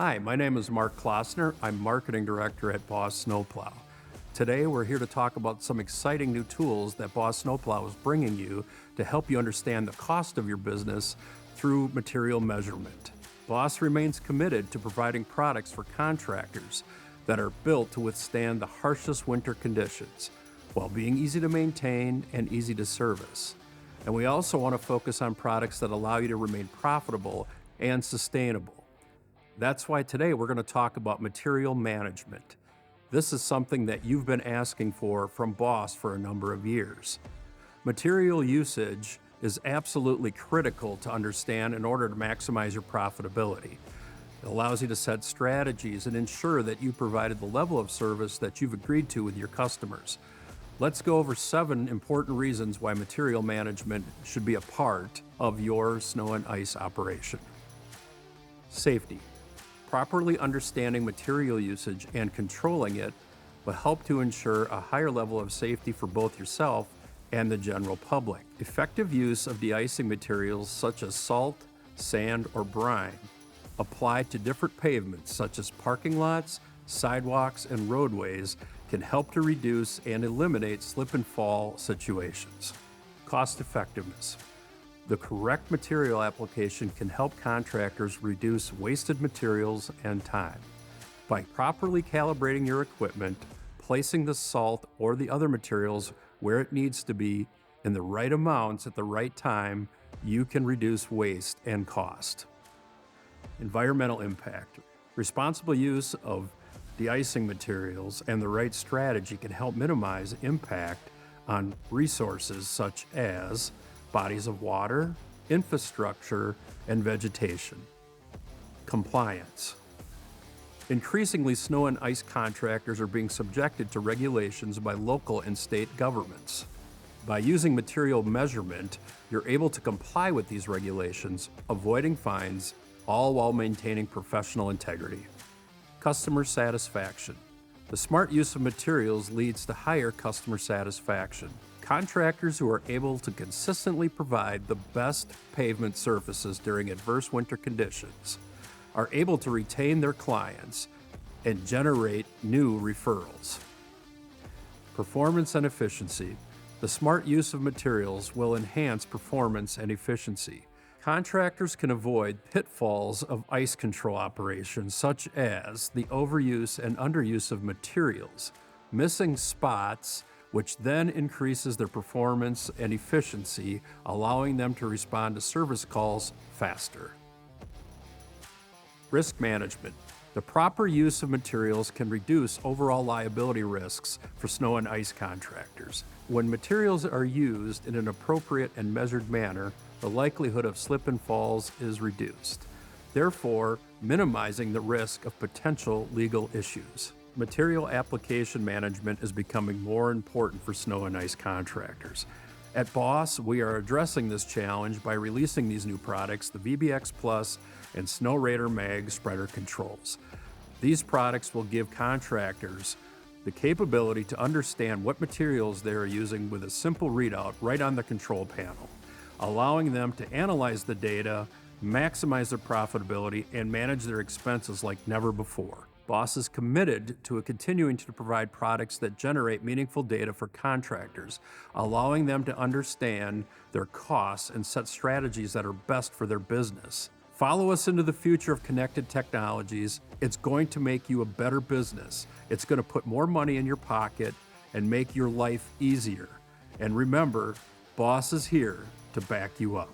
Hi, my name is Mark Klossner. I'm Marketing Director at BOSS Snowplow. Today, we're here to talk about some exciting new tools that BOSS Snowplow is bringing you to help you understand the cost of your business through material measurement. BOSS remains committed to providing products for contractors that are built to withstand the harshest winter conditions, while being easy to maintain and easy to service. And we also want to focus on products that allow you to remain profitable and sustainable. That's why today we're going to talk about material management. This is something that you've been asking for from BOSS for a number of years. Material usage is absolutely critical to understand in order to maximize your profitability. It allows you to set strategies and ensure that you provided the level of service that you've agreed to with your customers. Let's go over 7 important reasons why material management should be a part of your snow and ice operation. Safety. Properly understanding material usage and controlling it will help to ensure a higher level of safety for both yourself and the general public. Effective use of de-icing materials such as salt, sand, or brine applied to different pavements such as parking lots, sidewalks, and roadways can help to reduce and eliminate slip and fall situations. Cost effectiveness. The correct material application can help contractors reduce wasted materials and time. By properly calibrating your equipment, placing the salt or the other materials where it needs to be in the right amounts at the right time, you can reduce waste and cost. Environmental impact. Responsible use of de-icing materials and the right strategy can help minimize impact on resources such as bodies of water, infrastructure, and vegetation. Compliance. Increasingly, snow and ice contractors are being subjected to regulations by local and state governments. By using material measurement, you're able to comply with these regulations, avoiding fines, all while maintaining professional integrity. Customer satisfaction. The smart use of materials leads to higher customer satisfaction. Contractors who are able to consistently provide the best pavement surfaces during adverse winter conditions are able to retain their clients and generate new referrals. Performance and efficiency. The smart use of materials will enhance performance and efficiency. Contractors can avoid pitfalls of ice control operations such as the overuse and underuse of materials, missing spots, which then increases their performance and efficiency, allowing them to respond to service calls faster. Risk management. The proper use of materials can reduce overall liability risks for snow and ice contractors. When materials are used in an appropriate and measured manner, the likelihood of slip and falls is reduced, therefore minimizing the risk of potential legal issues. Material application management is becoming more important for snow and ice contractors. At BOSS, we are addressing this challenge by releasing these new products, the VBX Plus and Snow Radar MAG spreader controls. These products will give contractors the capability to understand what materials they are using with a simple readout right on the control panel, allowing them to analyze the data, maximize their profitability, and manage their expenses like never before. BOSS is committed to continuing to provide products that generate meaningful data for contractors, allowing them to understand their costs and set strategies that are best for their business. Follow us into the future of connected technologies. It's going to make you a better business. It's going to put more money in your pocket and make your life easier. And remember, BOSS is here to back you up.